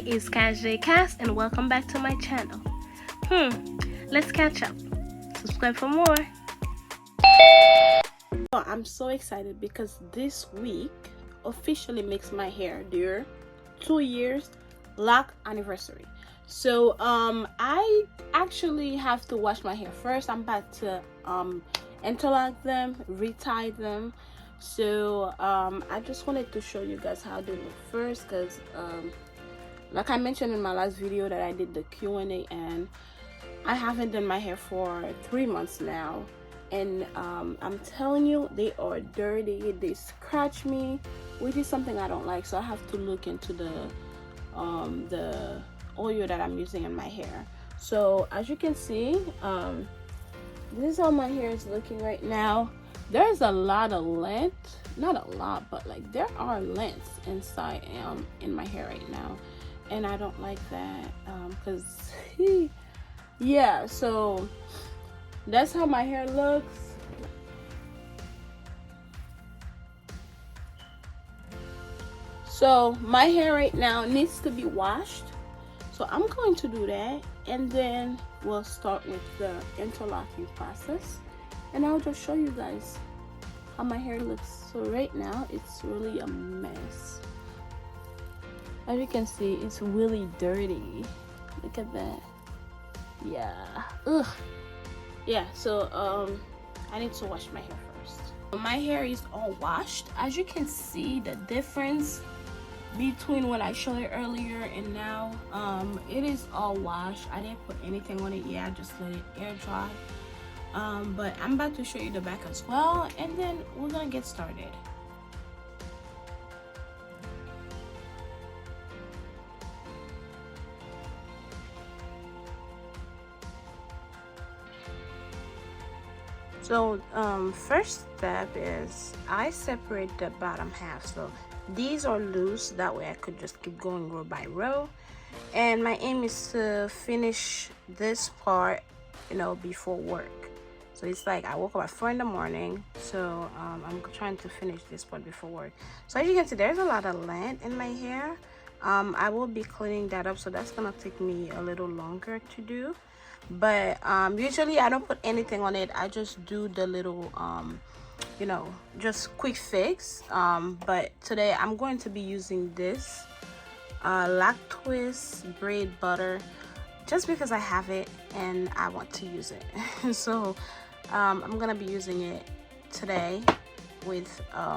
is Cassjcass and welcome back to my channel. Let's catch up. Subscribe for more. I'm so excited because this week officially makes my hair their 2 years Loc anniversary. So I actually have to wash my hair first. I'm about to interlock them, retie them. So I just wanted to show you guys how they look first, because like I mentioned in my last video that I did the Q&A, and I haven't done my hair for 3 months now, and I'm telling you, they are dirty. They scratch me, which is something I don't like. So I have to look into the oil that I'm using in my hair. So as you can see, this is how my hair is looking right now. There's a lot of length, not a lot, but like there are lengths inside in my hair right now, and I don't like that because yeah. So that's how my hair looks. So my hair right now needs to be washed, so I'm going to do that, and then we'll start with the interlocking process, and I'll just show you guys how my hair looks. So right now it's really a mess. As you can see, it's really dirty. Look at that. Yeah. Ugh. Yeah, so I need to wash my hair first. My hair is all washed. As you can see, the difference between when I showed it earlier and now, it is all washed. I didn't put anything on it yet. I just let it air dry. But I'm about to show you the back as well, and then we're gonna get started. So first step is I separate the bottom half. So these are loose, that way I could just keep going row by row, and my aim is to finish this part, you know, before work. So it's like I woke up at 4 in the morning, so I'm trying to finish this part before work. So as you can see, there's a lot of length in my hair. I will be cleaning that up, so that's gonna take me a little longer to do. But usually I don't put anything on it. I just do the little you know, just quick fix. But today I'm going to be using this Loc Twist braid butter, just because I have it and I want to use it. So I'm gonna be using it today with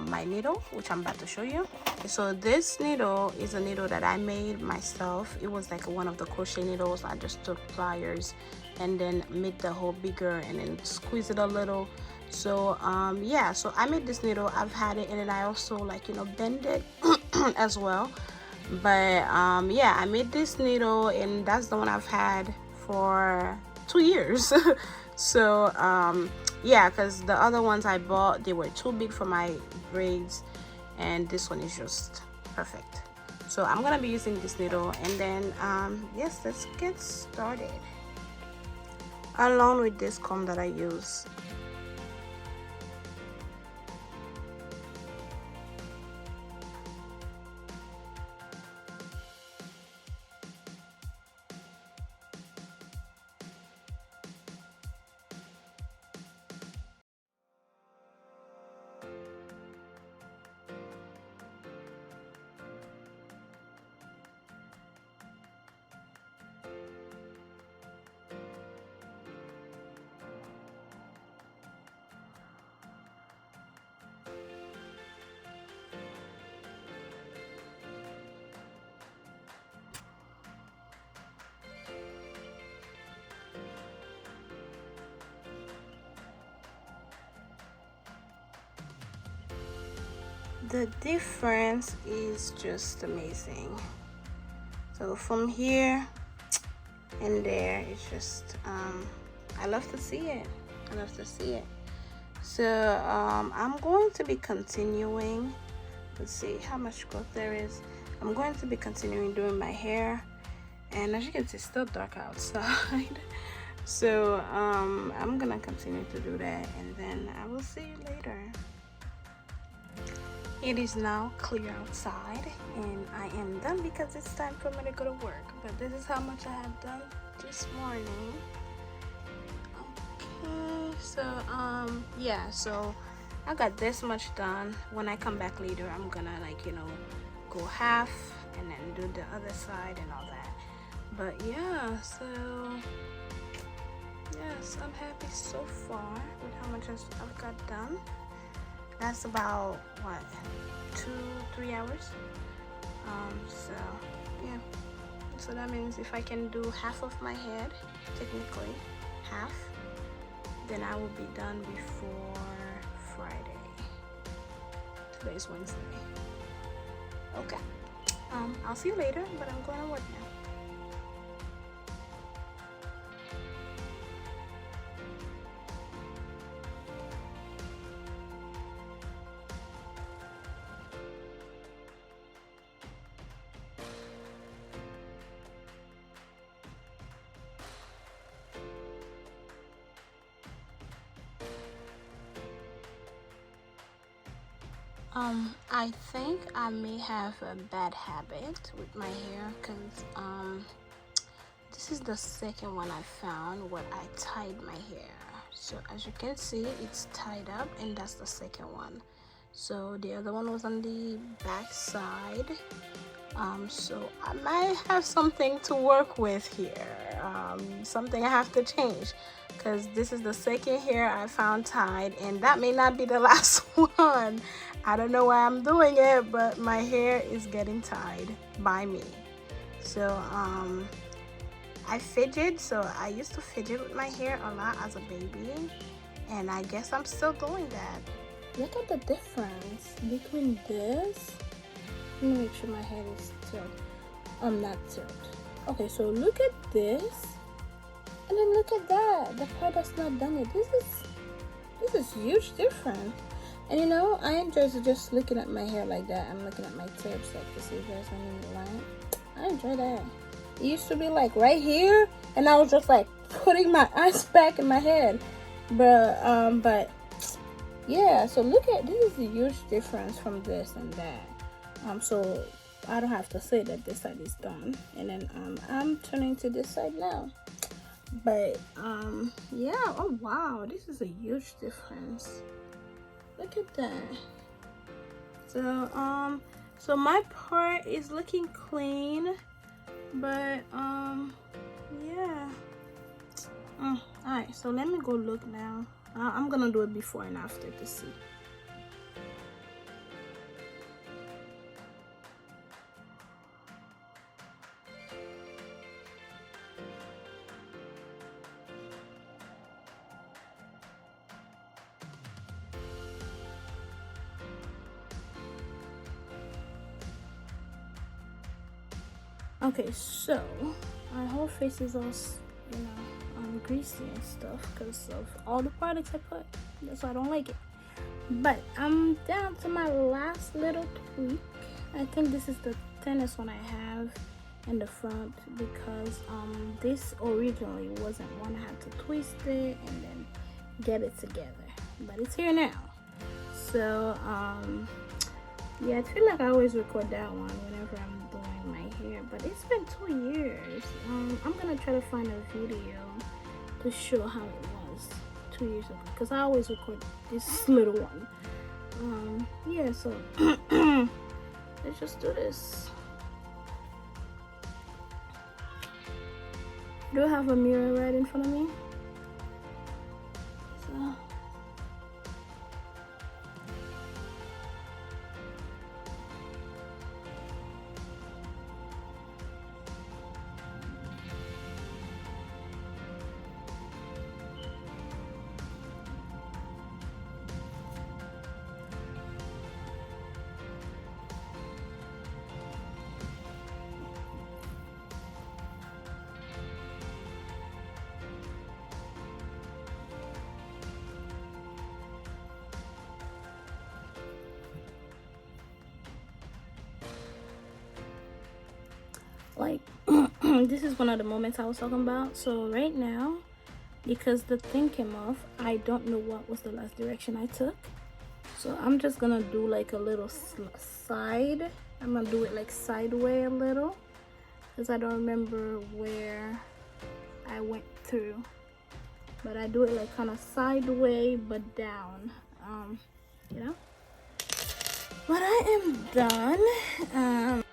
my needle, which I'm about to show you. So this needle is a needle that I made myself. It was like one of the crochet needles. I just took pliers and then made the hole bigger and then squeeze it a little. So yeah, so I made this needle. I've had it, and then I also, like, you know, bend it as well. But yeah, I made this needle, and that's the one I've had for 2 years. So yeah, because the other ones I bought, they were too big for my braids, and this one is just perfect. So I'm gonna be using this needle, and then yes, let's get started. Along with this comb that I use. The difference is just amazing. So from here and there, it's just I love to see it. I love to see it. So I'm going to be continuing. Let's see how much growth there is. I'm going to be continuing doing my hair, and as you can see, it's still dark outside. So I'm gonna continue to do that, and then I will see you later. It is now clear outside and I am done because it's time for me to go to work. But this is how much I have done this morning. Okay, so yeah, so I got this much done. When I come back later, I'm gonna, like, you know, go half and then do the other side and all that. But yeah, so yes, I'm happy so far with how much I've got done. That's about what, 2-3 hours. So yeah, so that means if I can do half of my head, technically half, then I will be done before Friday. Today's Wednesday. Okay, I'll see you later, but I'm going to work now. I think I may have a bad habit with my hair because this is the second one I found where I tied my hair. So as you can see, it's tied up, and that's the second one. So the other one was on the back side. So I might have something to work with here, something I have to change, because this is the second hair I found tied, and that may not be the last one. I don't know why I'm doing it, but my hair is getting tied by me. So I fidget. So I used to fidget with my hair a lot as a baby, and I guess I'm still doing that. Look at the difference between this. Let me make sure my head is tilted. Not tilted. Okay, so look at this, and then look at that. The part that's not done yet. This is huge difference. And you know, I enjoy just looking at my hair like that. I'm looking at my tips, like to see if there's any line. I enjoy that. It used to be like right here, and I was just like putting my eyes back in my head. But yeah. So look at this is a huge difference from this and that. So I don't have to say that this side is done, and then I'm turning to this side now. But yeah, oh wow, this is a huge difference. Look at that. So my part is looking clean, but yeah. All right, so let me go look now. I'm gonna do it before and after to see. Okay, so my whole face is all, you know, greasy and stuff because of all the products I put. That's why I don't like it. But I'm down to my last little tweak. I think this is the thinnest one I have in the front because this originally wasn't one. I had to twist it and then get it together. But it's here now. So yeah, I feel like I always record that one whenever I'm doing my hair, but it's been 2 years. I'm gonna try to find a video to show how it was 2 years ago, because I always record this little one. Yeah, so let's just do this. Do I have a mirror right in front of me? So like this is one of the moments I was talking about. So right now, because the thing came off, I don't know what was the last direction I took. So I'm just gonna do like a little side. I'm gonna do it like sideways a little, because I don't remember where I went through, but I do it like kind of sideways but down, you know. But I am done.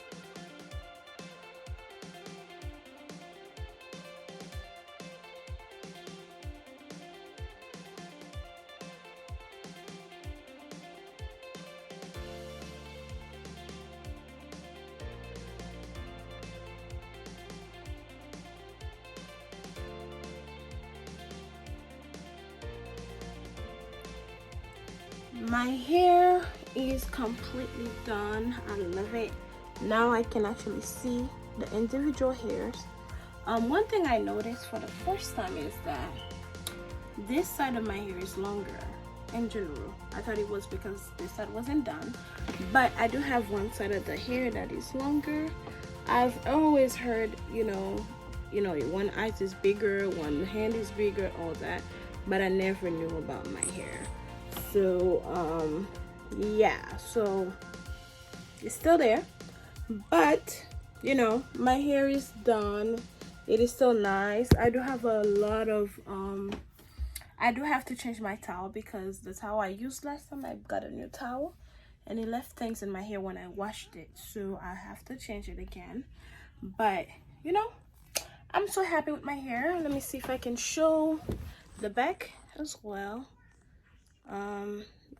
My hair is completely done. I love it. Now I can actually see the individual hairs. One thing I noticed for the first time is that this side of my hair is longer in general. I thought it was because this side wasn't done, but I do have one side of the hair that is longer. I've always heard, you know, one eye is bigger, one hand is bigger, all that, but I never knew about my hair. So yeah, so it's still there, but you know, my hair is done. It is still nice. I do have a lot of I do have to change my towel, because the towel I used last time, I got a new towel and it left things in my hair when I washed it, so I have to change it again. But you know, I'm so happy with my hair. Let me see if I can show the back as well.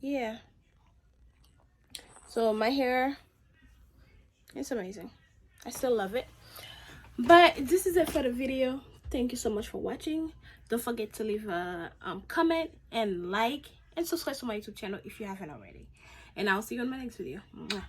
Yeah, so my hair, it's amazing. I still love it. But this is it for the video. Thank you so much for watching. Don't forget to leave a comment and like and subscribe to my YouTube channel if you haven't already, and I'll see you on my next video. Mwah.